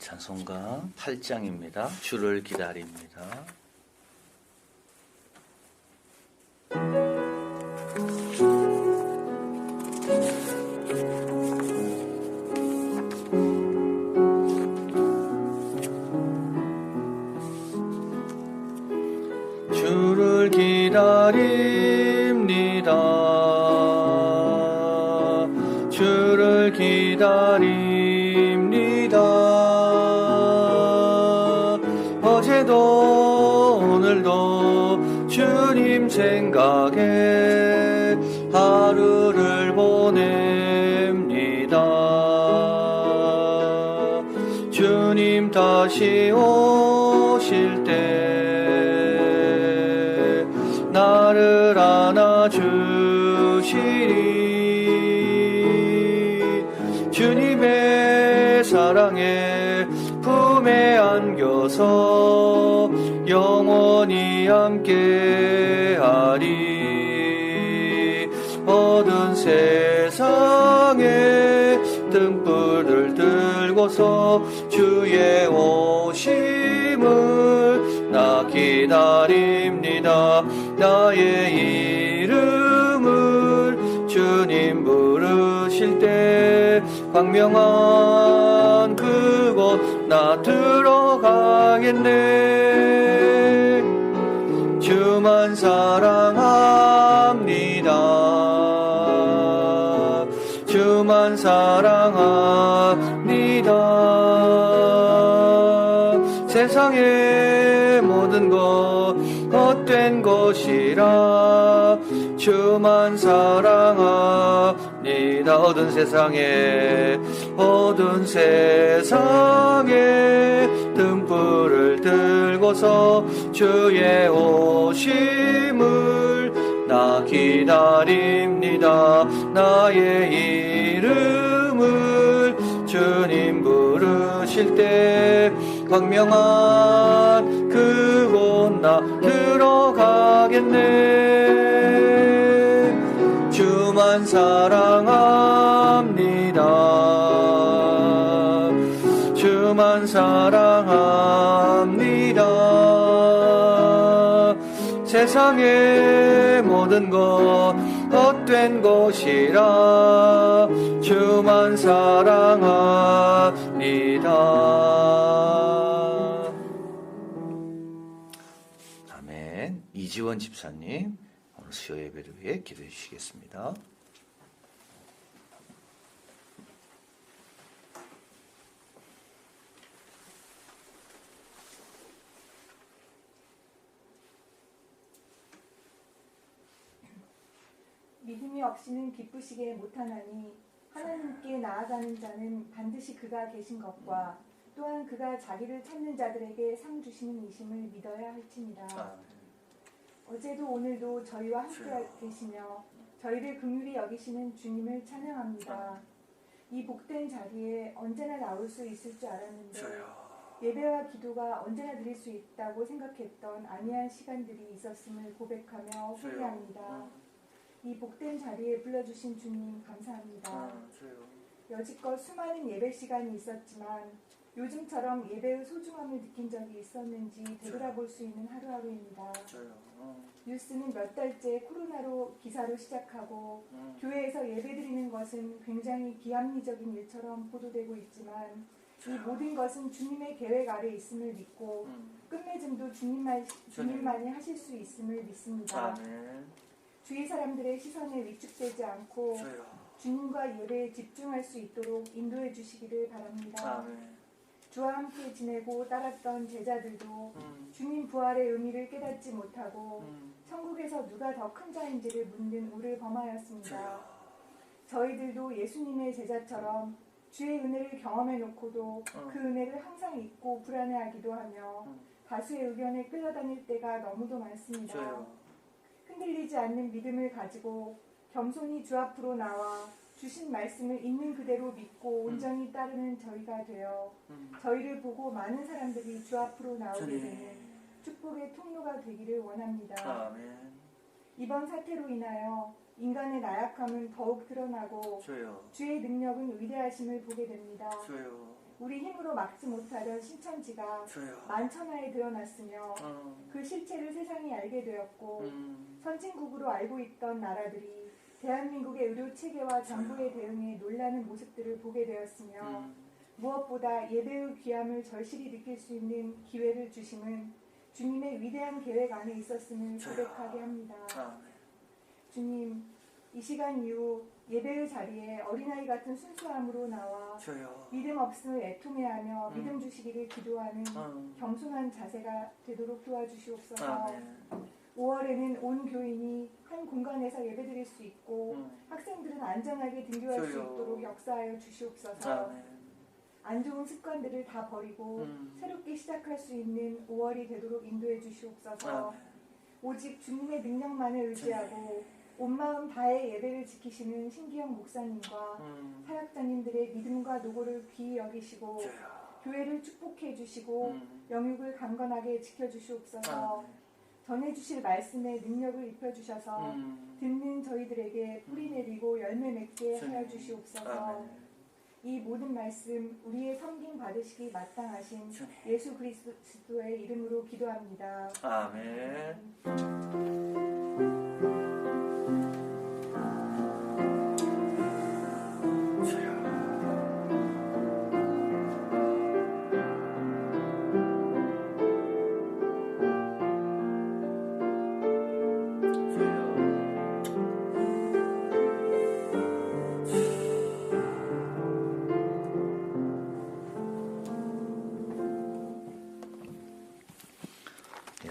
찬송가 8장입니다. 주를 기다립니다. 주를 기다립니다. 주를 기다립니다. 어제도 오늘도 주님 생각에 하루를 보냅니다. 주님 다시 오실 때 나를 안아주시리. 주님의 사랑에 품에 안겨서 영원히 함께하리. 어두운 세상에 등불을 들고서 주의 오심을 나 기다립니다. 나의 이름을 주님 부르실 때 광명한 그곳 나 들어가겠네. 주만 사랑합니다. 주만 사랑합니다. 세상의 모든 것 헛된 것이라 주만 사랑합니다. 어두운 세상에 등불을 들고서 주의 오심을 나 기다립니다. 나의 이름을 주님 부르실 때 광명한 그곳 나 들어가겠네. 주만 사랑합니다. 주만 사랑합니다. 세상의 모든 것 헛된 것이라 주만 사랑합니다. 아멘. 이지원 집사님 오늘 수요 예배를 위해 기도해 주시겠습니다. 믿음이 없이는 기쁘시게 못하나니 하나님께 나아가는 자는 반드시 그가 계신 것과 또한 그가 자기를 찾는 자들에게 상 주시는 이심을 믿어야 할지니라. 어제도 오늘도 저희와 함께 계시며 저희를 긍휼히 여기시는 주님을 찬양합니다. 이 복된 자리에 언제나 나올 수 있을 줄 알았는데 예배와 기도가 언제나 드릴 수 있다고 생각했던 아니한 시간들이 있었음을 고백하며 후회합니다. 이 복된 자리에 불러주신 주님 감사합니다. 여지껏 수많은 예배 시간이 있었지만 요즘처럼 예배의 소중함을 느낀 적이 있었는지 되돌아볼 수 있는 하루하루입니다. 뉴스는 몇 달째 코로나로 기사로 시작하고 교회에서 예배드리는 것은 굉장히 비합리적인 일처럼 보도되고 있지만 이 모든 것은 주님의 계획 아래 있음을 믿고 끝맺음도 주님만이 하실 수 있음을 믿습니다. 주위 사람들의 시선에 위축되지 않고 주님과 예배에 집중할 수 있도록 인도해 주시기를 바랍니다. 주와 함께 지내고 따랐던 제자들도 주님 부활의 의미를 깨닫지 못하고 천국에서 누가 더 큰 자인지를 묻는 우를 범하였습니다. 저희들도 예수님의 제자처럼 주의 은혜를 경험해 놓고도 그 은혜를 항상 잊고 불안해하기도 하며 다수의 의견에 끌려다닐 때가 너무도 많습니다. 흔들리지 않는 믿음을 가지고 겸손히 주 앞으로 나와 주신 말씀을 있는 그대로 믿고 온전히 따르는 저희가 되어 저희를 보고 많은 사람들이 주 앞으로 나오게 되는 축복의 통로가 되기를 원합니다. 아멘. 이번 사태로 인하여 인간의 나약함은 더욱 드러나고 주여 주의 능력은 위대하심을 보게 됩니다. 주여 우리 힘으로 막지 못하던 신천지가 주여 만천하에 드러났으며 그 실체를 세상이 알게 되었고 선진국으로 알고 있던 나라들이 대한민국의 의료 체계와 정부의 대응에 놀라는 모습들을 보게 되었으며 무엇보다 예배의 귀함을 절실히 느낄 수 있는 기회를 주심은 주님의 위대한 계획 안에 있었음을 고백하게 합니다. 주님, 이 시간 이후 예배의 자리에 어린아이 같은 순수함으로 나와 주여 믿음 없음을 애통해하며 믿음 주시기를 기도하는 겸손한 자세가 되도록 도와주시옵소서. 아멘. 5월에는 온 교인이 한 공간에서 예배드릴 수 있고 학생들은 안전하게 등교할 수 주여. 있도록 역사하여 주시옵소서. 아멘. 안 좋은 습관들을 다 버리고 새롭게 시작할 수 있는 5월이 되도록 인도해 주시옵소서. 아멘. 오직 주님의 능력만을 의지하고 온 마음 다해 예배를 지키시는 신기영 목사님과 사역자님들의 믿음과 노고를 귀히 여기시고 주여 교회를 축복해 주시고 영육을 강건하게 지켜주시옵소서. 전해주실 말씀에 능력을 입혀주셔서 듣는 저희들에게 뿌리 내리고 열매 맺게 하여 주시옵소서. 아멘. 이 모든 말씀 우리의 섬김 받으시기 마땅하신 주님. 예수 그리스도의 이름으로 기도합니다. 아멘. 주여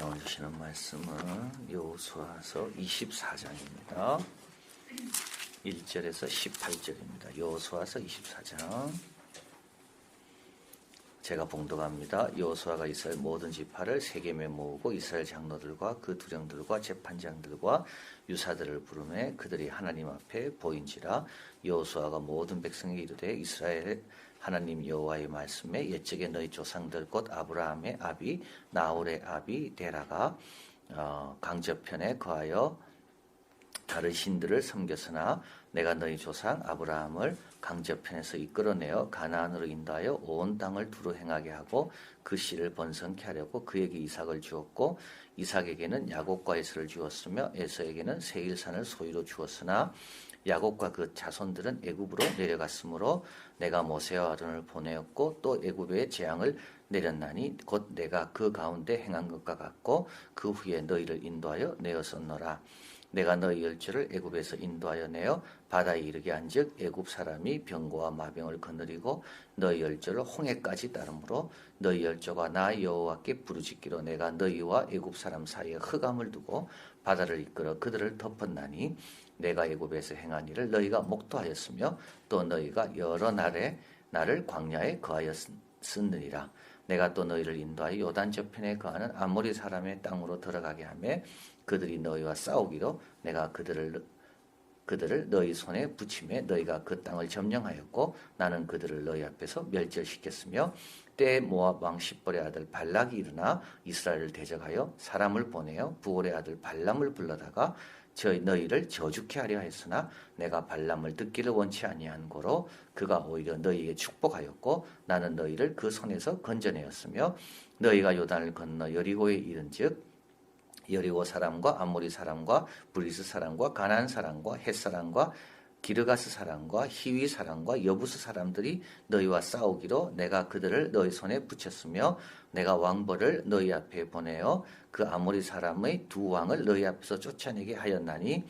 오늘 주시는 말씀은 여호수아서 24장입니다. 1절에서 18절입니다. 여호수아서 24장. 제가 봉독합니다. 여호수아가 이스라엘 모든 지파를 세겜에 모으고 이스라엘 장로들과 그 두령들과 재판장들과 유사들을 부르매 그들이 하나님 앞에 보인지라. 여호수아가 모든 백성에게 이르되 이스라엘 하나님 여호와의 말씀에 옛적에 너희 조상들 곧 아브라함의 아비 나홀의 아비 데라가 강저편에 거하여 다른 신들을 섬겼으나 내가 너희 조상 아브라함을 강저편에서 이끌어내어 가나안으로 인도하여 온 땅을 두루 행하게 하고 그 씨를 번성케 하려고 그에게 이삭을 주었고 이삭에게는 야곱과 에서를 주었으며 에서에게는 세일산을 소유로 주었으나 야곱과 그 자손들은 애굽으로 내려갔으므로 내가 모세와 아론을 보내었고 또 애굽에 재앙을 내렸나니 곧 내가 그 가운데 행한 것과 같고 그 후에 너희를 인도하여 내었었노라. 내가 너희 열조를 애굽에서 인도하여 내어 바다에 이르게 한즉 애굽 사람이 병고와 마병을 거느리고 너희 열조를 홍해까지 따르므로 너희 열조가 나 여호와께 부르짖기로 내가 너희와 애굽 사람 사이에 흑암을 두고 바다를 이끌어 그들을 덮었나니 내가 애굽에서 행한 일을 너희가 목도하였으며 또 너희가 여러 날에 나를 광야에 거하였으니라. 내가 또 너희를 인도하여 요단 저편에 거하는 아모리 사람의 땅으로 들어가게 하며 그들이 너희와 싸우기로 내가 그들을 너희 손에 붙이매 너희가 그 땅을 점령하였고 나는 그들을 너희 앞에서 멸절시켰으며 때에 모압 왕 십볼의 아들 발락이 일어나 이스라엘을 대적하여 사람을 보내어 부올의 아들 발람을 불러다가 너희를 저주케 하려 했으나 내가 발람을 듣기를 원치 아니한 고로 그가 오히려 너희에게 축복하였고 나는 너희를 그 손에서 건져내었으며 너희가 요단을 건너 여리고에 이른즉 여리고 사람과 아모리 사람과 브리스 사람과 가나안 사람과 헷 사람과 기르가스 사람과 히위 사람과 여부스 사람들이 너희와 싸우기로 내가 그들을 너희 손에 붙였으며 내가 왕벌을 너희 앞에 보내어 그 아모리 사람의 두 왕을 너희 앞에서 쫓아내게 하였나니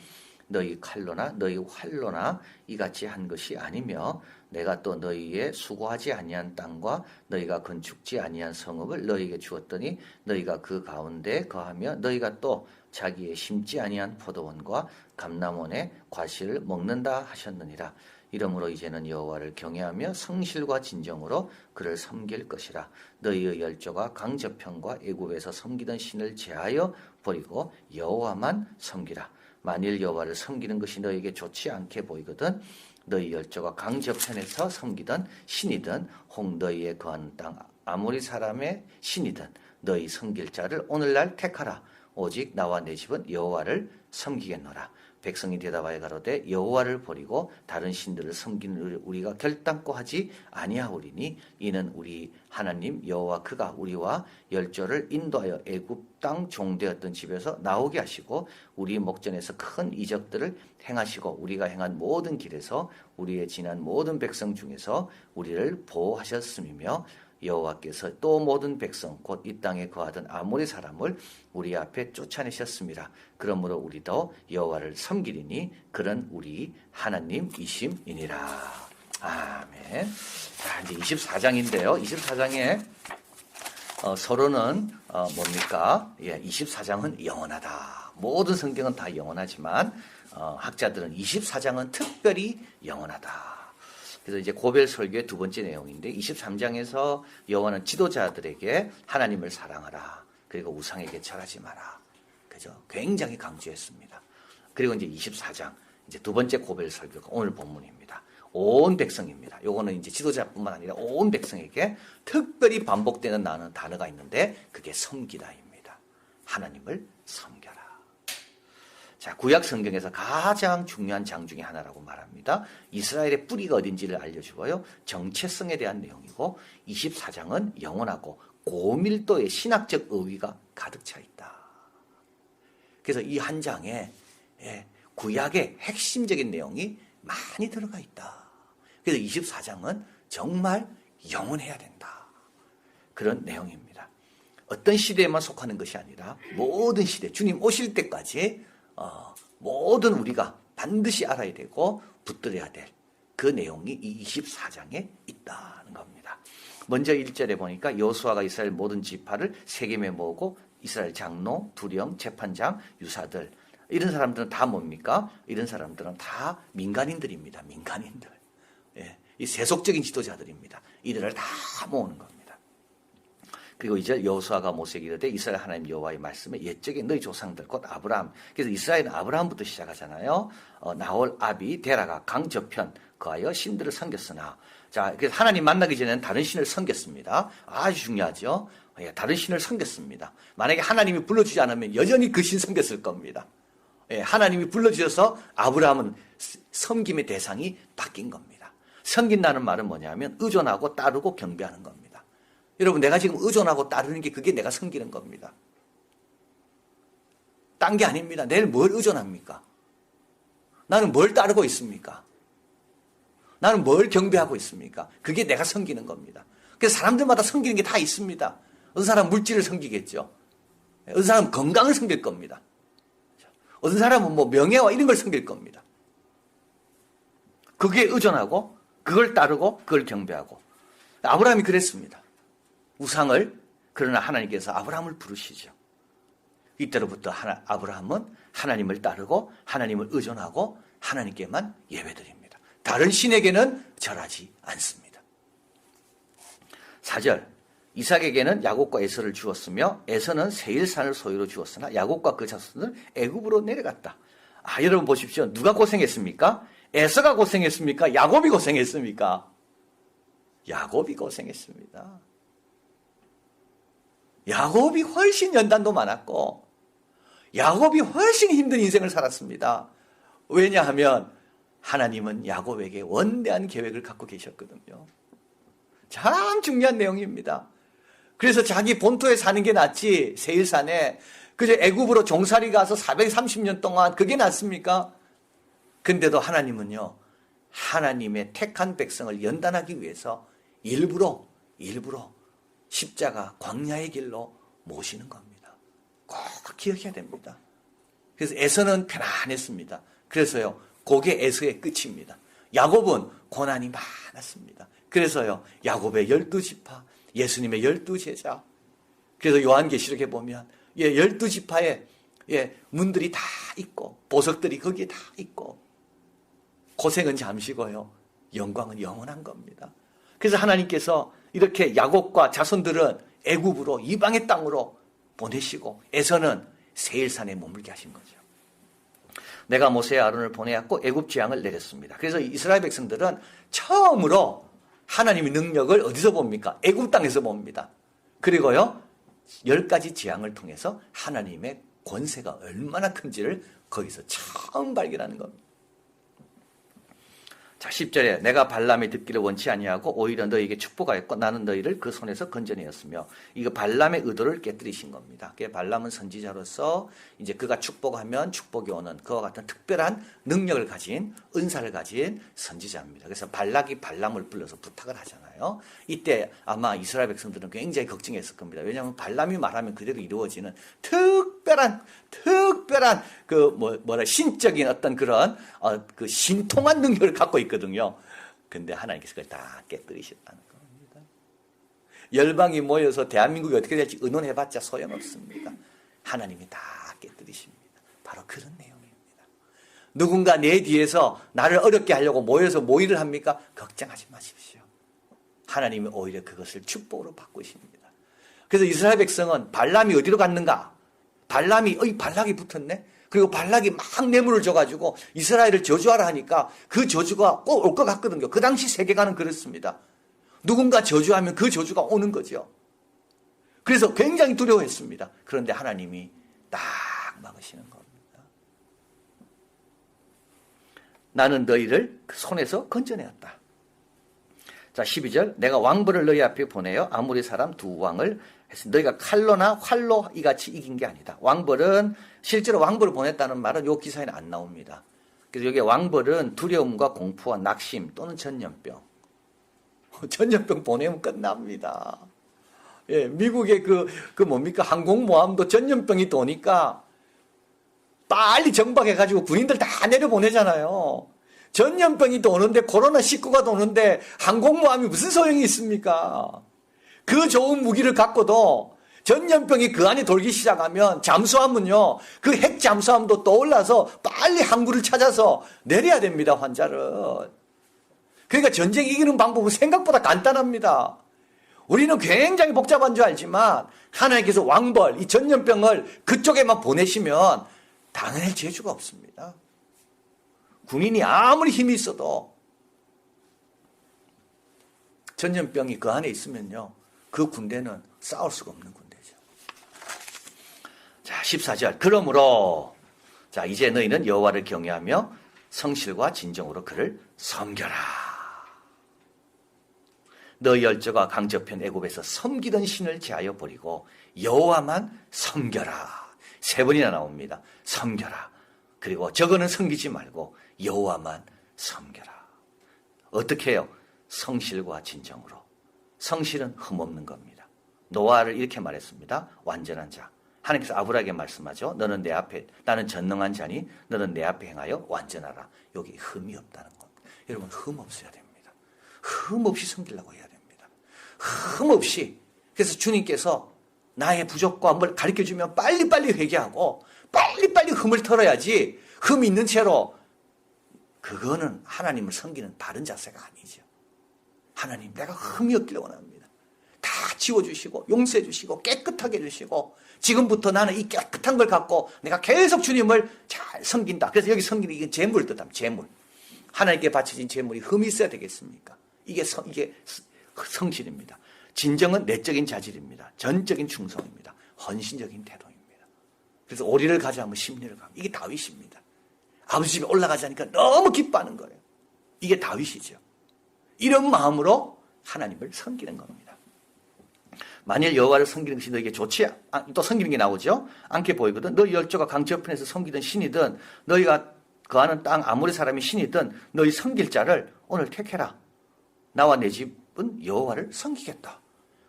너희 칼로나 너희 활로나 이같이 한 것이 아니며 내가 또 너희의 수고하지 아니한 땅과 너희가 건축지 아니한 성읍을 너희에게 주었더니 너희가 그 가운데 거하며 너희가 또 자기의 심지 아니한 포도원과 감람원의 과실을 먹는다 하셨느니라. 이러므로 이제는 여호와를 경외하며 성실과 진정으로 그를 섬길 것이라. 너희의 열조가 강저편과 애굽에서 섬기던 신을 제하여 버리고 여호와만 섬기라. 만일 여호와를 섬기는 것이 너희에게 좋지 않게 보이거든 너희 열조가 강저편에서 섬기던 신이든 혹 너희의 거하는 땅 아모리 사람의 신이든 너희 섬길 자를 오늘날 택하라. 오직 나와 내 집은 여호와를 섬기겠노라. 백성이 대답하여 가로되 여호와를 버리고 다른 신들을 섬기는 우리가 결단코 하지 아니하오리니 이는 우리 하나님 여호와 그가 우리와 열조를 인도하여 애굽 땅 종되었던 집에서 나오게 하시고 우리 목전에서 큰 이적들을 행하시고 우리가 행한 모든 길에서 우리의 지난 모든 백성 중에서 우리를 보호하셨음이며 여호와께서 또 모든 백성 곧 이 땅에 거하던 아모리 사람을 우리 앞에 쫓아내셨습니다. 그러므로 우리도 여호와를 섬기리니 그런 우리 하나님이심이니라. 아멘. 자, 이제 24장인데요. 24장에 서론은 뭡니까? 24장은 영원하다. 모든 성경은 다 영원하지만 학자들은 24장은 특별히 영원하다. 그래서 이제 고별 설교의 두 번째 내용인데 23장에서 여호와는 지도자들에게 하나님을 사랑하라. 그리고 우상에게 절하지 마라. 그죠? 굉장히 강조했습니다. 그리고 이제 24장 이제 두 번째 고별 설교가 오늘 본문입니다. 온 백성입니다. 요거는 이제 지도자뿐만 아니라 온 백성에게 특별히 반복되는 단어가 있는데 그게 섬기다입니다. 하나님을 섬겨라. 자, 구약 성경에서 가장 중요한 장 중에 하나라고 말합니다. 이스라엘의 뿌리가 어딘지를 알려주고요. 정체성에 대한 내용이고 24장은 영원하고 고밀도의 신학적 의의가 가득 차 있다. 그래서 이 한 장에 구약의 핵심적인 내용이 많이 들어가 있다. 그래서 24장은 정말 영원해야 된다. 그런 내용입니다. 어떤 시대에만 속하는 것이 아니라 모든 시대, 주님 오실 때까지 모든 우리가 반드시 알아야 되고 붙들어야 될 그 내용이 이 24장에 있다는 겁니다. 먼저 1절에 보니까 여호수아가 이스라엘 모든 지파를 세겜에 모으고 이스라엘 장로, 두령, 재판장, 유사들 이런 사람들은 다 뭡니까? 이런 사람들은 다 민간인들입니다. 민간인들. 이 세속적인 지도자들입니다. 이들을 다 모으는 겁니다. 그리고 이제 여호수아가 모세에게 이르되 이스라엘 하나님 여호와의 말씀에 옛적에 너희 조상들 곧 아브라함. 그래서 이스라엘은 아브라함부터 시작하잖아요. 나홀, 아비, 데라가 강 저편 거하여 신들을 섬겼으나. 자, 그래서 하나님 만나기 전에는 다른 신을 섬겼습니다. 아주 중요하죠. 다른 신을 섬겼습니다. 만약에 하나님이 불러주지 않으면 여전히 그 신 섬겼을 겁니다. 하나님이 불러주셔서 아브라함은 섬김의 대상이 바뀐 겁니다. 섬긴다는 말은 뭐냐면 의존하고 따르고 경배하는 겁니다. 여러분, 내가 지금 의존하고 따르는 게 그게 내가 섬기는 겁니다. 딴 게 아닙니다. 내일 뭘 의존합니까? 나는 뭘 따르고 있습니까? 나는 뭘 경배하고 있습니까? 그게 내가 섬기는 겁니다. 그래서 사람들마다 섬기는 게 다 있습니다. 어떤 사람은 물질을 섬기겠죠. 어떤 사람은 건강을 섬길 겁니다. 어떤 사람은 뭐 명예와 이런 걸 섬길 겁니다. 그게 의존하고 그걸 따르고 그걸 경배하고. 아브라함이 그랬습니다. 우상을, 그러나 하나님께서 아브라함을 부르시죠. 이때로부터 아브라함은 하나님을 따르고 하나님을 의존하고 하나님께만 예배드립니다. 다른 신에게는 절하지 않습니다. 4절, 이삭에게는 야곱과 에서를 주었으며 에서는 세일산을 소유로 주었으나 야곱과 그 자손은 애굽으로 내려갔다. 여러분 보십시오. 누가 고생했습니까? 에서가 고생했습니까? 야곱이 고생했습니까? 야곱이 고생했습니다. 야곱이 훨씬 연단도 많았고 야곱이 훨씬 힘든 인생을 살았습니다. 왜냐하면 하나님은 야곱에게 원대한 계획을 갖고 계셨거든요. 참 중요한 내용입니다. 그래서 자기 본토에 사는 게 낫지 세일산에 그저 애굽으로 종살이 가서 430년 동안 그게 낫습니까? 근데도 하나님은요, 하나님의 택한 백성을 연단하기 위해서 일부러 십자가 광야의 길로 모시는 겁니다. 꼭 기억해야 됩니다. 그래서 에서는 편안했습니다. 그래서요, 그게 에서의 끝입니다. 야곱은 고난이 많았습니다. 그래서요, 야곱의 12지파, 예수님의 12제자. 그래서 요한계시록에 보면 12지파의 문들이 다 있고 보석들이 거기에 다 있고 고생은 잠시고요, 영광은 영원한 겁니다. 그래서 하나님께서 이렇게 야곱과 자손들은 애굽으로 이방의 땅으로 보내시고 에서는 세일산에 머물게 하신 거죠. 내가 모세의 아론을 보내었고 애굽 재앙을 내렸습니다. 그래서 이스라엘 백성들은 처음으로 하나님의 능력을 어디서 봅니까? 애굽 땅에서 봅니다. 그리고요, 10가지 재앙을 통해서 하나님의 권세가 얼마나 큰지를 거기서 처음 발견하는 겁니다. 자, 10절에 내가 발람이 듣기를 원치 아니하고 오히려 너희에게 축복하였고 나는 너희를 그 손에서 건져내었으며, 이거 발람의 의도를 깨뜨리신 겁니다. 발람은 선지자로서 이제 그가 축복하면 축복이 오는 그와 같은 특별한 능력을 가진, 은사를 가진 선지자입니다. 그래서 발락이 발람을 불러서 부탁을 하잖아요. 이때 아마 이스라엘 백성들은 굉장히 걱정했을 겁니다. 왜냐하면 발람이 말하면 그대로 이루어지는 특별한 신적인 어떤 그런 그 신통한 능력을 갖고 있거든요. 근데 하나님께서 그걸 다 깨뜨리셨다는 겁니다. 열방이 모여서 대한민국이 어떻게 될지 의논해봤자 소용없습니다. 하나님이 다 깨뜨리십니다. 바로 그런 내용입니다. 누군가 내 뒤에서 나를 어렵게 하려고 모여서 모의를 합니까? 걱정하지 마십시오. 하나님이 오히려 그것을 축복으로 바꾸십니다. 그래서 이스라엘 백성은 발람이 어디로 갔는가? 발락이 붙었네? 그리고 발락이 막 뇌물을 줘가지고 이스라엘을 저주하라 하니까 그 저주가 꼭 올 것 같거든요. 그 당시 세계관은 그렇습니다. 누군가 저주하면 그 저주가 오는 거죠. 그래서 굉장히 두려워했습니다. 그런데 하나님이 딱 막으시는 겁니다. 나는 너희를 그 손에서 건져내었다. 자, 12절 내가 왕벌을 너희 앞에 보내어 아모리 사람 두 왕을 했으니 너희가 칼로나 활로 이같이 이긴 게 아니다. 왕벌은 실제로 왕벌을 보냈다는 말은 이 기사에는 안 나옵니다. 그래서 여기 왕벌은 두려움과 공포와 낙심 또는 전염병. 전염병 보내면 끝납니다. 예, 미국의 항공모함도 전염병이 도니까 빨리 정박해가지고 군인들 다 내려보내잖아요. 전염병이 도는데, 코로나19가 도는데 항공모함이 무슨 소용이 있습니까? 그 좋은 무기를 갖고도 전염병이 그 안에 돌기 시작하면 잠수함은요, 그 핵 잠수함도 떠올라서 빨리 항구를 찾아서 내려야 됩니다, 환자를. 그러니까 전쟁 이기는 방법은 생각보다 간단합니다. 우리는 굉장히 복잡한 줄 알지만 하나님께서 왕벌, 이 전염병을 그쪽에만 보내시면 당해낼 재주가 없습니다. 군인이 아무리 힘이 있어도 전염병이 그 안에 있으면요, 그 군대는 싸울 수가 없는 군대죠. 자, 14절. 그러므로 자, 이제 너희는 여호와를 경외하며 성실과 진정으로 그를 섬겨라. 너희 열조가 강저편 애굽에서 섬기던 신을 제하여 버리고 여호와만 섬겨라. 3번이나 나옵니다. 섬겨라. 그리고 저거는 섬기지 말고 여호와만 섬겨라. 어떻게 해요? 성실과 진정으로. 성실은 흠없는 겁니다. 노아를 이렇게 말했습니다. 완전한 자. 하나님께서 아브라함에게 말씀하죠. 너는 내 앞에, 나는 전능한 자니 너는 내 앞에 행하여 완전하라. 여기 흠이 없다는 겁니다. 여러분, 흠 없어야 됩니다. 흠 없이 섬기려고 해야 됩니다. 흠 없이. 그래서 주님께서 나의 부족과 뭘 가르쳐주면 빨리빨리 회개하고 빨리빨리 흠을 털어야지, 흠이 있는 채로, 그거는 하나님을 섬기는 바른 자세가 아니죠. 하나님, 내가 흠이 없기를 원합니다. 다 지워주시고 용서해 주시고 깨끗하게 해주시고, 지금부터 나는 이 깨끗한 걸 갖고 내가 계속 주님을 잘 섬긴다. 그래서 여기 섬기는 이게 재물을 뜻합니다. 재물. 하나님께 바쳐진 재물이 흠이 있어야 되겠습니까? 이게 성실입니다. 진정은 내적인 자질입니다. 전적인 충성입니다. 헌신적인 태도입니다. 그래서 오리를 가져가면 심리를 가면, 이게 다윗입니다. 아버지 집에 올라가자니까 너무 기뻐하는 거예요. 이게 다윗이죠. 이런 마음으로 하나님을 섬기는 겁니다. 만일 여호와를 섬기는 것이 너에게 좋지, 또 섬기는 게 나오죠. 않게 보이거든. 너희 열조가 강 저편에서 섬기던 신이든 너희가 거하는 땅 아모리 사람이 신이든 너희 섬길 자를 오늘 택해라. 나와 내 집은 여호와를 섬기겠다.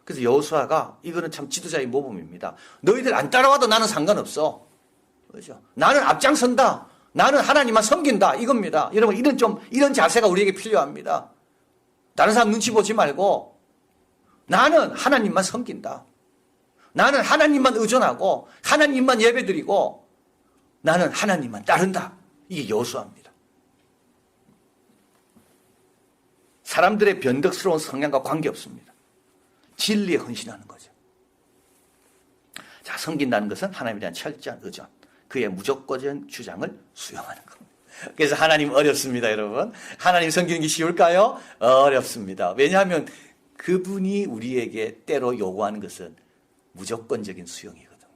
그래서 여호수아가, 이거는 참 지도자의 모범입니다. 너희들 안 따라와도 나는 상관없어. 그렇죠? 나는 앞장선다. 나는 하나님만 섬긴다. 이겁니다. 여러분, 이런 자세가 우리에게 필요합니다. 다른 사람 눈치 보지 말고 나는 하나님만 섬긴다. 나는 하나님만 의존하고 하나님만 예배드리고 나는 하나님만 따른다. 이게 여호수아입니다. 사람들의 변덕스러운 성향과 관계없습니다. 진리에 헌신하는 거죠. 자, 섬긴다는 것은 하나님에 대한 철저한 의존, 그의 무조건적인 주장을 수용하는 겁니다. 그래서 하나님 어렵습니다, 여러분. 하나님 섬기는 게 쉬울까요? 어렵습니다. 왜냐하면 그분이 우리에게 때로 요구하는 것은 무조건적인 수용이거든요.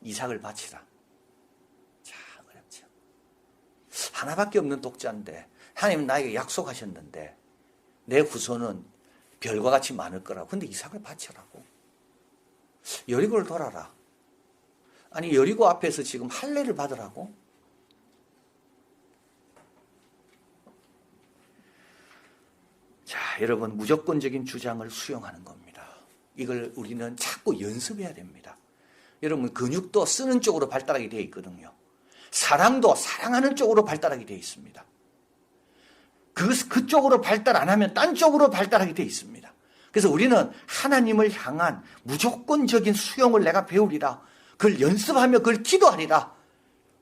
이삭을 바치라. 참 어렵죠. 하나밖에 없는 독자인데 하나님은 나에게 약속하셨는데 내 후손은 별과 같이 많을 거라고. 근데 이삭을 바치라고. 여리고를 돌아라. 아니 여리고 앞에서 지금 할례를 받으라고? 자, 여러분 무조건적인 주장을 수용하는 겁니다. 이걸 우리는 자꾸 연습해야 됩니다. 여러분 근육도 쓰는 쪽으로 발달하게 되어 있거든요. 사랑도 사랑하는 쪽으로 발달하게 되어 있습니다. 그쪽으로 발달 안 하면 딴 쪽으로 발달하게 되어 있습니다. 그래서 우리는 하나님을 향한 무조건적인 수용을 내가 배우리라. 그걸 연습하며 그걸 기도하리라.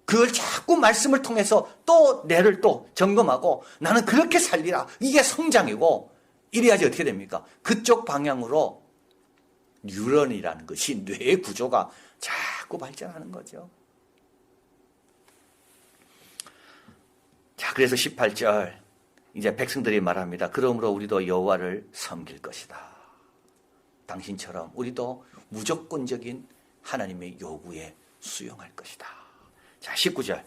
그걸 자꾸 말씀을 통해서 또 내를 또 점검하고 나는 그렇게 살리라. 이게 성장이고 이래야지 어떻게 됩니까? 그쪽 방향으로 뉴런이라는 것이 뇌의 구조가 자꾸 발전하는 거죠. 자, 그래서 18절 이제 백성들이 말합니다. 그러므로 우리도 여호와를 섬길 것이다. 당신처럼 우리도 무조건적인 하나님의 요구에 수용할 것이다. 자, 19절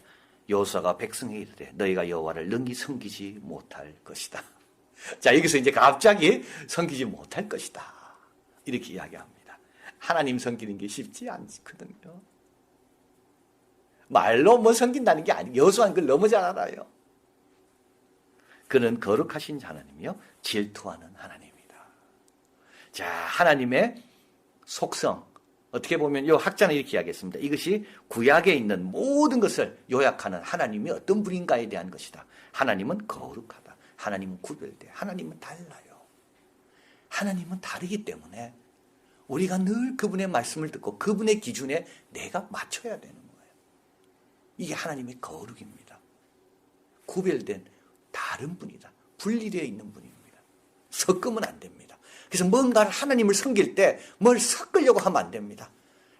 여호수아가 백성에게 이르되 너희가 여호와를 능히 섬기지 못할 것이다. 자, 여기서 이제 갑자기 섬기지 못할 것이다. 이렇게 이야기합니다. 하나님 섬기는 게 쉽지 않거든요. 말로 뭐 섬긴다는 게 아니에요. 여호수아는 그걸 너무 잘 알아요. 그는 거룩하신 하나님이요 질투하는 하나님이다. 자, 하나님의 속성 어떻게 보면 이 학자는 이렇게 이야기했습니다. 이것이 구약에 있는 모든 것을 요약하는 하나님이 어떤 분인가에 대한 것이다. 하나님은 거룩하다. 하나님은 구별돼. 하나님은 달라요. 하나님은 다르기 때문에 우리가 늘 그분의 말씀을 듣고 그분의 기준에 내가 맞춰야 되는 거예요. 이게 하나님의 거룩입니다. 구별된 다른 분이다. 분리되어 있는 분입니다. 섞으면 안 됩니다. 그래서 뭔가를 하나님을 섬길 때 뭘 섞으려고 하면 안 됩니다.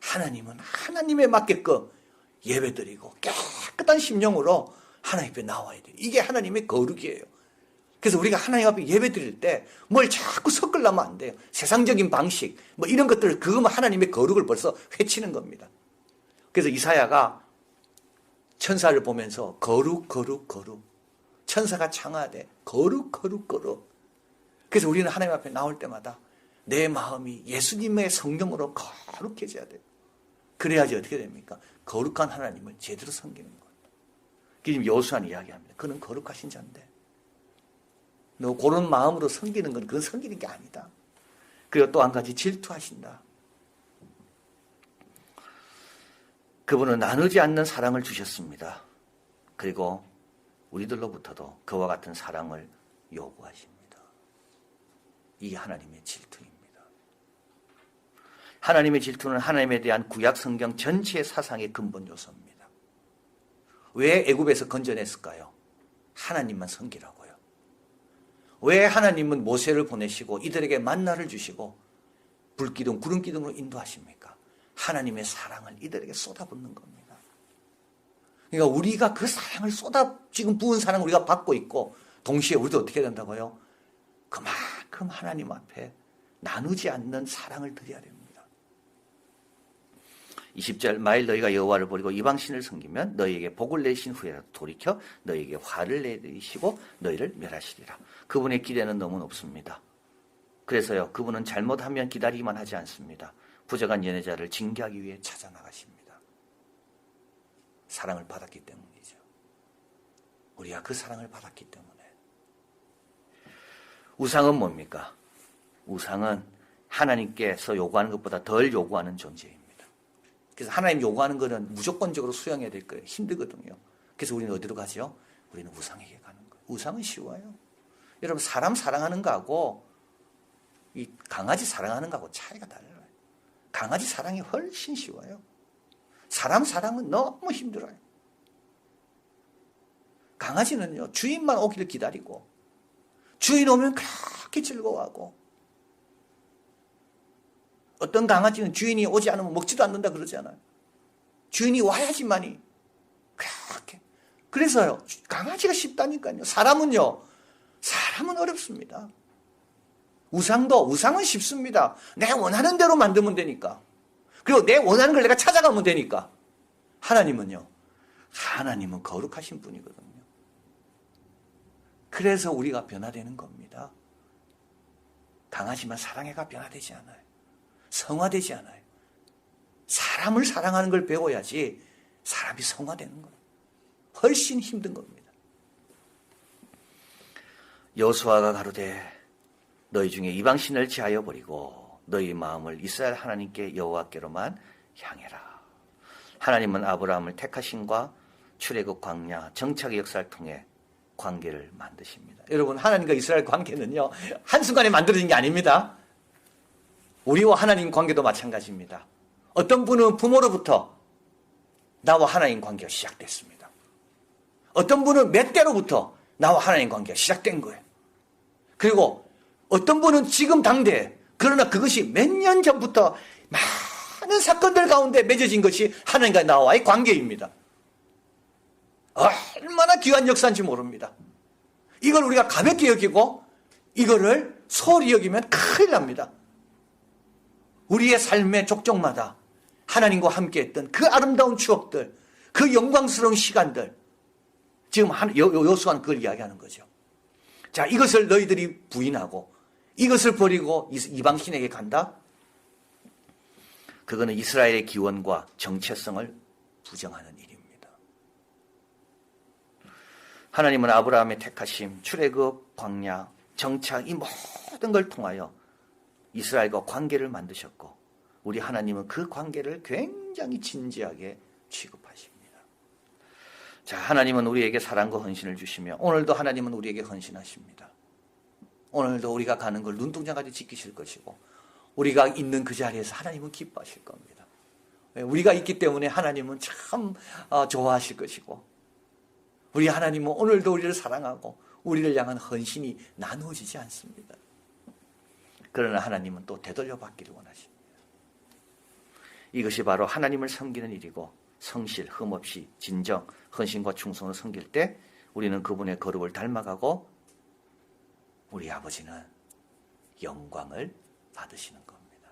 하나님은 하나님에 맞게끔 예배드리고 깨끗한 심령으로 하나님 앞에 나와야 돼요. 이게 하나님의 거룩이에요. 그래서 우리가 하나님 앞에 예배드릴 때 뭘 자꾸 섞으려면 안 돼요. 세상적인 방식 뭐 이런 것들을 그거면 하나님의 거룩을 벌써 해치는 겁니다. 그래서 이사야가 천사를 보면서 거룩 거룩 거룩 천사가 창하되 거룩 거룩 거룩. 그래서 우리는 하나님 앞에 나올 때마다 내 마음이 예수님의 성령으로 거룩해져야 돼요. 그래야지 어떻게 됩니까? 거룩한 하나님을 제대로 섬기는 거예요. 지금 여호수아는 이야기합니다. 그는 거룩하신 자인데 너 그런 마음으로 섬기는 건 그건 섬기는 게 아니다. 그리고 또 한 가지 질투하신다. 그분은 나누지 않는 사랑을 주셨습니다. 그리고 우리들로부터도 그와 같은 사랑을 요구하십니다. 이게 하나님의 질투입니다. 하나님의 질투는 하나님에 대한 구약 성경 전체의 사상의 근본 요소입니다. 왜 애굽에서 건져냈을까요? 하나님만 섬기라고요. 왜 하나님은 모세를 보내시고 이들에게 만나를 주시고 불기둥, 구름기둥으로 인도하십니까? 하나님의 사랑을 이들에게 쏟아붓는 겁니다. 그러니까 우리가 그 사랑을 지금 부은 사랑을 우리가 받고 있고 동시에 우리도 어떻게 된다고요? 그만큼 하나님 앞에 나누지 않는 사랑을 드려야 됩니다. 20절 만일 너희가 여호와를 버리고 이방신을 섬기면 너희에게 복을 내신 후에라도 돌이켜 너희에게 화를 내리시고 너희를 멸하시리라. 그분의 기대는 너무 높습니다. 그래서요 그분은 잘못하면 기다리기만 하지 않습니다. 부정한 연애자를 징계하기 위해 찾아나가십니다. 사랑을 받았기 때문이죠. 우리가 그 사랑을 받았기 때문에. 우상은 뭡니까? 우상은 하나님께서 요구하는 것보다 덜 요구하는 존재입니다. 그래서 하나님 요구하는 것은 무조건적으로 수용해야 될 거예요. 힘들거든요. 그래서 우리는 어디로 가죠? 우리는 우상에게 가는 거예요. 우상은 쉬워요. 여러분 사람 사랑하는 거하고 이 강아지 사랑하는 거하고 차이가 달라요. 강아지 사랑이 훨씬 쉬워요. 사람 사랑은 너무 힘들어요. 강아지는요 주인만 오기를 기다리고 주인 오면 그렇게 즐거워하고 어떤 강아지는 주인이 오지 않으면 먹지도 않는다 그러잖아요. 주인이 와야지만이 그렇게. 그래서요 강아지가 쉽다니까요. 사람은 어렵습니다. 우상은 쉽습니다. 내가 원하는 대로 만들면 되니까. 그리고 내 원하는 걸 내가 찾아가면 되니까. 하나님은요, 하나님은 거룩하신 분이거든요. 그래서 우리가 변화되는 겁니다. 강하지만 사랑해가 변화되지 않아요. 성화되지 않아요. 사람을 사랑하는 걸 배워야지 사람이 성화되는 거예요. 훨씬 힘든 겁니다. 여호수아가 가로되 너희 중에 이방신을 제하여 버리고 너희 마음을 이스라엘 하나님께 여호와께로만 향해라. 하나님은 아브라함을 택하심과 출애굽 광야 정착의 역사를 통해 관계를 만드십니다. 여러분, 하나님과 이스라엘 관계는요, 한순간에 만들어진 게 아닙니다. 우리와 하나님 관계도 마찬가지입니다. 어떤 분은 부모로부터 나와 하나님 관계가 시작됐습니다. 어떤 분은 몇 대로부터 나와 하나님 관계가 시작된 거예요. 그리고 어떤 분은 지금 당대에, 그러나 그것이 몇 년 전부터 많은 사건들 가운데 맺어진 것이 하나님과 나와의 관계입니다. 얼마나 귀한 역사인지 모릅니다. 이걸 우리가 가볍게 여기고 이거를 소홀히 여기면 큰일 납니다. 우리의 삶의 족족마다 하나님과 함께했던 그 아름다운 추억들, 그 영광스러운 시간들, 지금 여호수아는 그걸 이야기하는 거죠. 자, 이것을 너희들이 부인하고 이것을 버리고 이방신에게 간다? 그거는 이스라엘의 기원과 정체성을 부정하는 일입니다. 하나님은 아브라함의 택하심, 출애굽, 광야, 정착 이 모든 걸 통하여 이스라엘과 관계를 만드셨고 우리 하나님은 그 관계를 굉장히 진지하게 취급하십니다. 자, 하나님은 우리에게 사랑과 헌신을 주시며 오늘도 하나님은 우리에게 헌신하십니다. 오늘도 우리가 가는 걸 눈동자까지 지키실 것이고 우리가 있는 그 자리에서 하나님은 기뻐하실 겁니다. 우리가 있기 때문에 하나님은 참 좋아하실 것이고 우리 하나님은 오늘도 우리를 사랑하고 우리를 향한 헌신이 나누어지지 않습니다. 그러나 하나님은 또 되돌려 받기를 원하십니다. 이것이 바로 하나님을 섬기는 일이고 성실, 흠없이 진정, 헌신과 충성을 섬길 때 우리는 그분의 거룩을 닮아가고 우리 아버지는 영광을 받으시는 겁니다.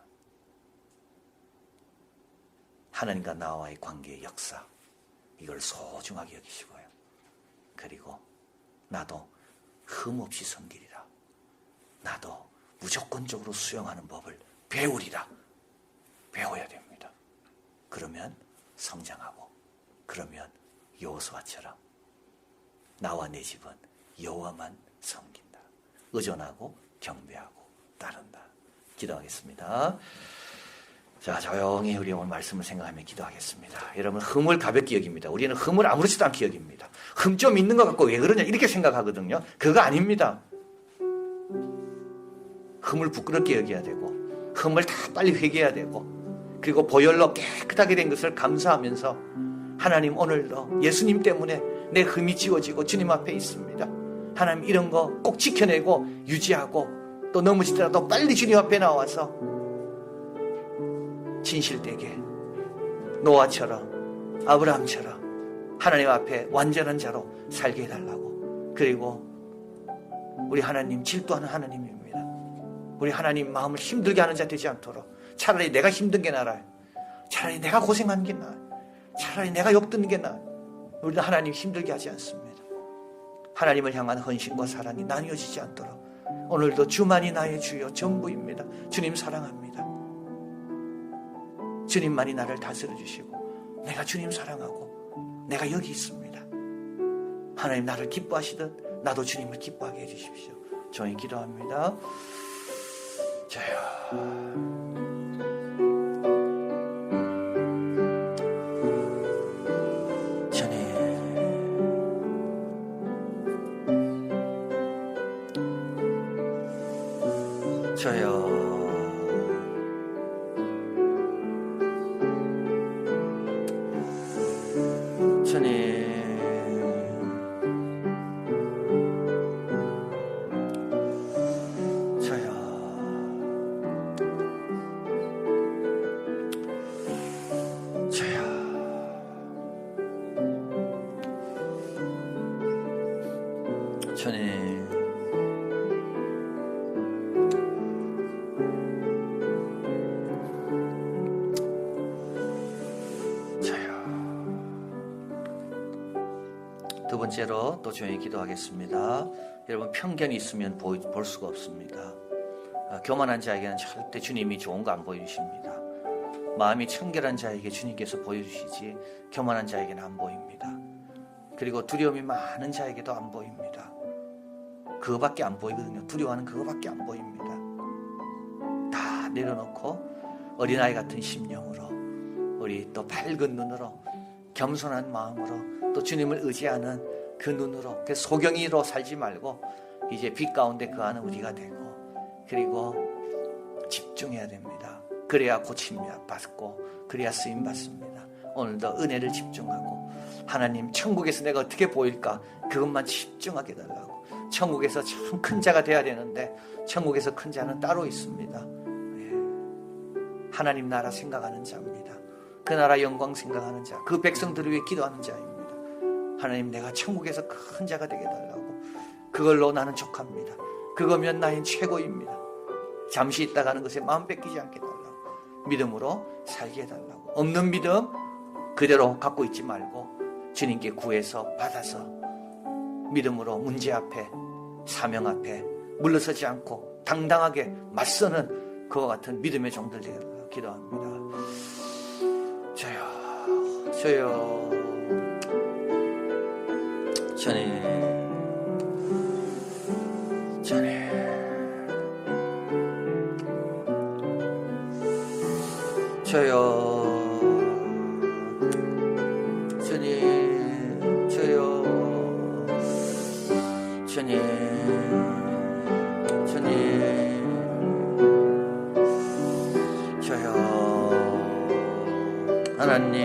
하나님과 나와의 관계의 역사, 이걸 소중하게 여기시고요. 그리고 나도 흠없이 섬기리라. 나도 무조건적으로 수용하는 법을 배우리라. 배워야 됩니다. 그러면 성장하고, 그러면 여호수아처럼 나와 내 집은 여호와만 섬긴다. 의존하고 경배하고 따른다. 기도하겠습니다. 자, 조용히 우리 오늘 말씀을 생각하며 기도하겠습니다. 여러분, 흠을 가볍게 여깁니다. 우리는 흠을 아무렇지도 않게 여깁니다. 흠 좀 있는 것 같고 왜 그러냐 이렇게 생각하거든요. 그거 아닙니다. 흠을 부끄럽게 여겨야 되고 흠을 다 빨리 회개해야 되고 그리고 보혈로 깨끗하게 된 것을 감사하면서 하나님 오늘도 예수님 때문에 내 흠이 지워지고 주님 앞에 있습니다. 하나님 이런 거 꼭 지켜내고 유지하고 또 넘어지더라도 빨리 주님 앞에 나와서 진실되게 노아처럼 아브라함처럼 하나님 앞에 완전한 자로 살게 해달라고. 그리고 우리 하나님 질투하는 하나님입니다. 우리 하나님 마음을 힘들게 하는 자 되지 않도록 차라리 내가 힘든 게 나아요. 차라리 내가 고생하는 게 나아요. 차라리 내가 욕듣는 게 나아요. 우리는 하나님 힘들게 하지 않습니다. 하나님을 향한 헌신과 사랑이 나뉘어지지 않도록 오늘도 주만이 나의 주요 전부입니다. 주님 사랑합니다. 주님만이 나를 다스려 주시고 내가 주님 사랑하고 내가 여기 있습니다. 하나님 나를 기뻐하시듯 나도 주님을 기뻐하게 해주십시오. 조용히 기도합니다. 저요. 저요. 주님. 저요. 저요. 주님. 번째로 또 조용히 기도하겠습니다. 여러분, 편견이 있으면 볼 수가 없습니다. 교만한 자에게는 절대 주님이 좋은 거 안 보여주십니다. 마음이 청결한 자에게 주님께서 보여주시지 교만한 자에게는 안 보입니다. 그리고 두려움이 많은 자에게도 안 보입니다. 그거밖에 안 보이거든요. 두려워하는 그거밖에 안 보입니다. 다 내려놓고 어린아이 같은 심령으로, 우리 또 밝은 눈으로, 겸손한 마음으로, 또 주님을 의지하는 그 눈으로, 그 소경이로 살지 말고 이제 빛 가운데 거하는 우리가 되고, 그리고 집중해야 됩니다. 그래야 고침 받고, 그래야 쓰임 받습니다. 오늘도 은혜를 집중하고, 하나님 천국에서 내가 어떻게 보일까, 그것만 집중하게 달라고. 천국에서 참 큰 자가 돼야 되는데 천국에서 큰 자는 따로 있습니다. 하나님 나라 생각하는 자입니다. 그 나라 영광 생각하는 자, 그 백성들을 위해 기도하는 자입니다. 하나님, 내가 천국에서 큰 자가 되게 달라고. 그걸로 나는 족합니다. 그거면 나의 최고입니다. 잠시 있다 가는 것에 마음 뺏기지 않게 달라고. 믿음으로 살게 해달라고. 없는 믿음 그대로 갖고 있지 말고 주님께 구해서 받아서 믿음으로 문제 앞에, 사명 앞에 물러서지 않고 당당하게 맞서는 그와 같은 믿음의 종들 되기를 기도합니다. 저요 주님, 저요 주님, 저요 하나님,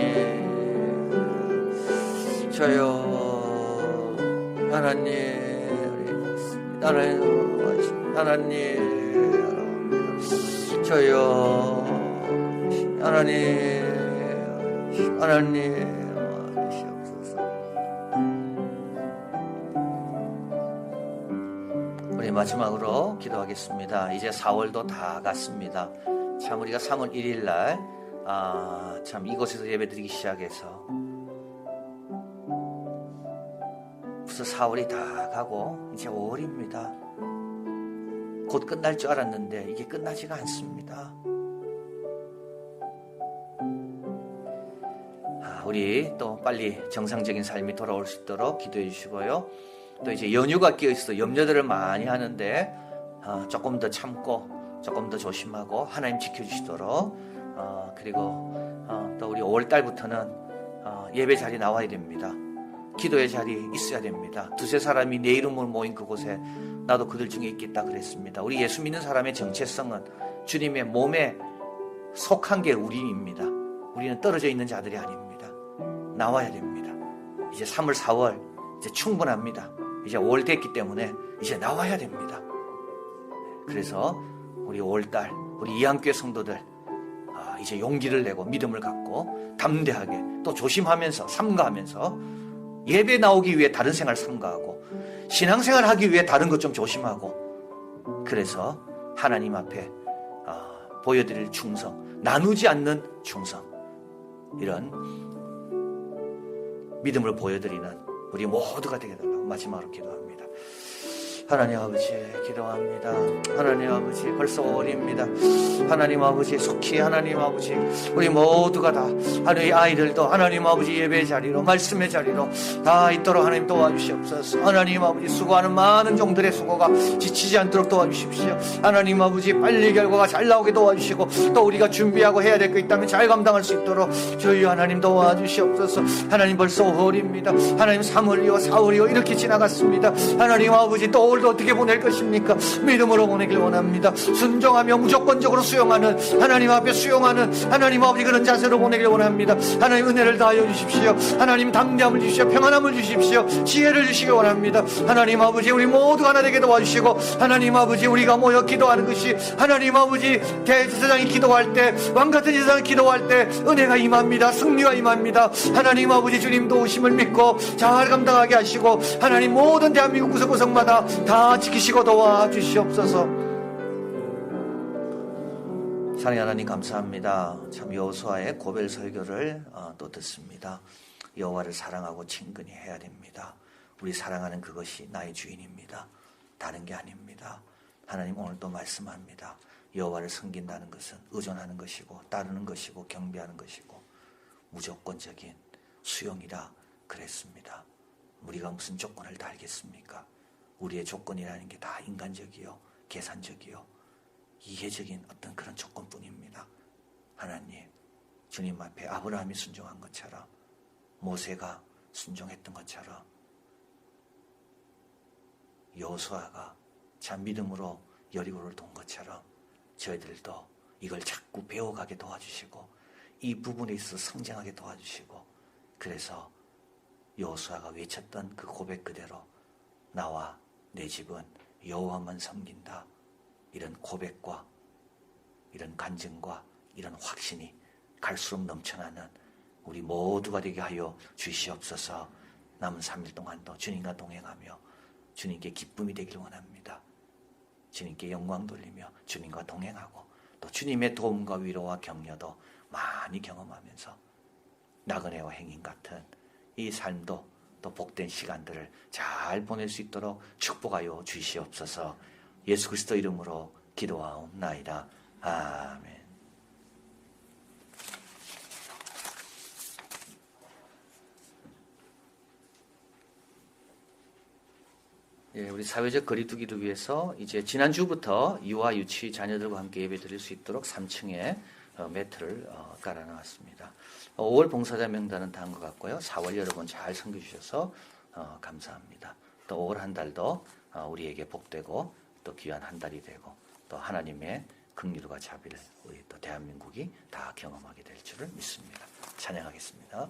저요 하나님, 저요 하나님 우리 마지막으로 기도하겠습니다. 이제 4월도 다 갔습니다. 참 우리가 3월 1일 날 참 이곳에서 예배드리기 시작해서 벌써 4월이 다 가고 이제 5월입니다. 곧 끝날 줄 알았는데 이게 끝나지가 않습니다. 우리 또 빨리 정상적인 삶이 돌아올 수 있도록 기도해 주시고요. 또 이제 연휴가 끼어 있어서 염려들을 많이 하는데 조금 더 참고 조금 더 조심하고 하나님 지켜주시도록 그리고 또 우리 5월 달부터는 예배 자리 나와야 됩니다. 기도의 자리 있어야 됩니다. 두세 사람이 내 이름으로 모인 그곳에 나도 그들 중에 있겠다 그랬습니다. 우리 예수 믿는 사람의 정체성은 주님의 몸에 속한 게 우리입니다. 우리는 떨어져 있는 자들이 아닙니다. 나와야 됩니다. 이제 3월 4월 이제 충분합니다. 이제 5월 됐기 때문에 이제 나와야 됩니다. 그래서 우리 5월달 우리 이한교회 성도들 이제 용기를 내고 믿음을 갖고 담대하게 또 조심하면서 삼가하면서 예배 나오기 위해 다른 생활 삼가하고 신앙생활 하기 위해 다른 것 좀 조심하고, 그래서 하나님 앞에 보여드릴 충성, 나누지 않는 충성, 이런 믿음을 보여드리는 우리 모두가 되게 달라고 마지막으로 기도합니다. 하나님 아버지 기도합니다. 하나님 아버지 벌써 5월입니다. 하나님 아버지 속히 하나님 아버지 우리 모두가 다 하나님 아이들도 하나님 아버지 예배 자리로 말씀의 자리로 다 있도록 하나님 도와주시옵소서. 하나님 아버지 수고하는 많은 종들의 수고가 지치지 않도록 도와주십시오. 하나님 아버지 빨리 결과가 잘 나오게 도와주시고 또 우리가 준비하고 해야 될 거 있다면 잘 감당할 수 있도록 주여 하나님 도와주시옵소서. 하나님 벌써 5월입니다. 하나님 3월이요 4월이요 이렇게 지나갔습니다. 하나님 아버지 또 오늘도 어떻게 보낼 것입니까? 믿음으로 보내길 원합니다. 순종하며 무조건적으로 수용하는 하나님 앞에 수용하는 하나님 아버지 그런 자세로 보내길 원합니다. 하나님 은혜를 다하여 주십시오. 하나님 담대함을 주십시오. 평안함을 주십시오. 지혜를 주시기 원합니다. 하나님 아버지 우리 모두 하나 되게 도와주시고 하나님 아버지 우리가 모여 기도하는 것이 하나님 아버지 대제사장이 기도할 때 왕같은 제사장이 기도할 때 은혜가 임합니다. 승리가 임합니다. 하나님 아버지 주님 도우심을 믿고 잘 감당하게 하시고 하나님 모든 대한민국 구석구석마다 다 지키시고 도와주시옵소서. 사랑하는 하나님 감사합니다. 참 여호수아의 고별 설교를 또 듣습니다. 여호와를 사랑하고 친근히 해야 됩니다. 우리 사랑하는 그것이 나의 주인입니다. 다른 게 아닙니다. 하나님 오늘 또 말씀합니다. 여호와를 섬긴다는 것은 의존하는 것이고 따르는 것이고 경배하는 것이고 무조건적인 수용이라 그랬습니다. 우리가 무슨 조건을 달겠습니까? 우리의 조건이라는 게 다 인간적이요, 계산적이요, 이해적인 어떤 그런 조건뿐입니다. 하나님, 주님 앞에 아브라함이 순종한 것처럼, 모세가 순종했던 것처럼, 여호수아가 참 믿음으로 여리고를 돈 것처럼 저희들도 이걸 자꾸 배워가게 도와주시고 이 부분에 있어서 성장하게 도와주시고, 그래서 여호수아가 외쳤던 그 고백 그대로 나와 내 집은 여호와만 섬긴다, 이런 고백과 이런 간증과 이런 확신이 갈수록 넘쳐나는 우리 모두가 되게 하여 주시옵소서. 남은 3일 동안도 주님과 동행하며 주님께 기쁨이 되길 원합니다. 주님께 영광 돌리며 주님과 동행하고 또 주님의 도움과 위로와 격려도 많이 경험하면서 나그네와 행인 같은 이 삶도 또 복된 시간들을 잘 보낼 수 있도록 축복하여 주시옵소서. 예수 그리스도 이름으로 기도하옵나이다. 아멘. 예, 우리 사회적 거리두기를 위해서 이제 지난주부터 유아 유치 자녀들과 함께 예배 드릴 수 있도록 3층에 매트를 깔아놨습니다. 5월 봉사자 명단은 다 한 것 같고요. 4월 여러분 잘 섬겨주셔서 감사합니다. 또 5월 한 달도 우리에게 복되고 또 귀한 한 달이 되고 또 하나님의 긍휼과 자비를 우리 또 대한민국이 다 경험하게 될 줄을 믿습니다. 찬양하겠습니다.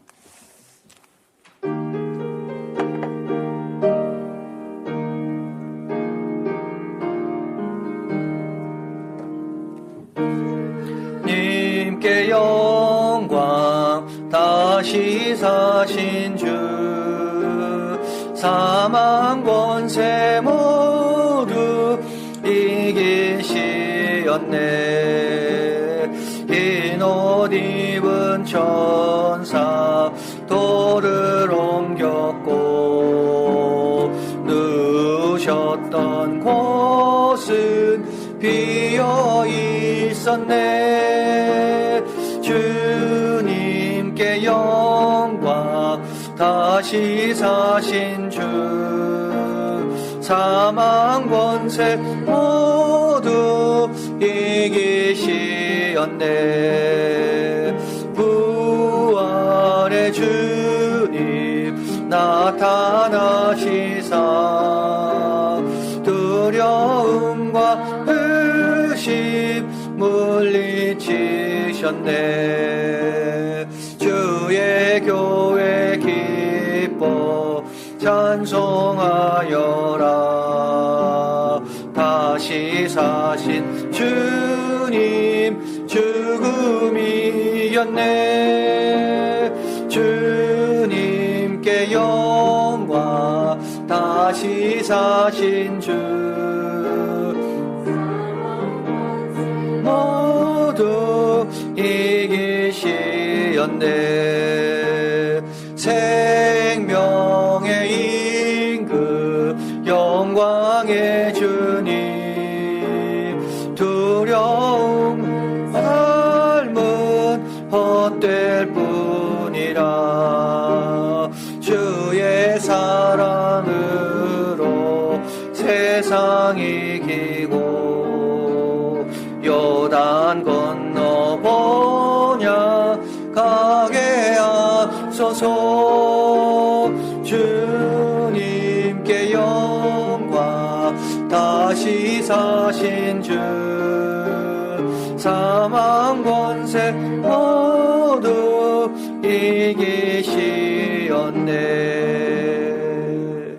님께 영광 다시 사신 주 사망 권세 모두 이기시었네. 흰 옷 입은 천사 돌을 옮겼고 누우셨던 곳은 비어 있었네. 주님께 영광 다시 사신 주 사망 권세 모두 이기시었네. 부활의 주님 나타나시사 두려움과 의심 물리치셨네. 주의 교회 기뻐 찬송하여라. 다시 사신 주님 죽음이었네. 주님께 영광 다시 사신 주 모두 이기시었네. 생명의 임금 영광의 주님 두려움 삶은 헛될 뿐이라. 주의 사랑으로 세상 이기고 요단 건너보냐 가게 앞서서 주님께 영광 다시 사신 주 사망 권세 모두 이기시었네.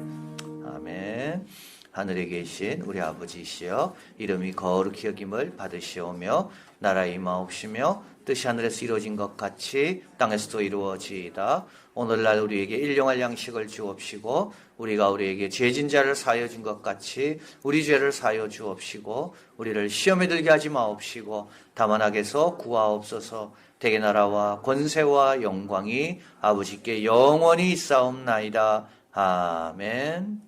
아멘. 하늘에 계신 우리 아버지시여 이름이 거룩히 여김을 받으시오며 나라의 임하옵시며 뜻이 하늘에서 이루어진 것 같이 땅에서도 이루어지이다. 오늘날 우리에게 일용할 양식을 주옵시고 우리가 우리에게 죄진 자를 사하여 준 것 같이 우리 죄를 사하여 주옵시고 우리를 시험에 들게 하지 마옵시고 다만 악에서 구하옵소서. 대개 나라와 권세와 영광이 아버지께 영원히 있사옵나이다. 아멘.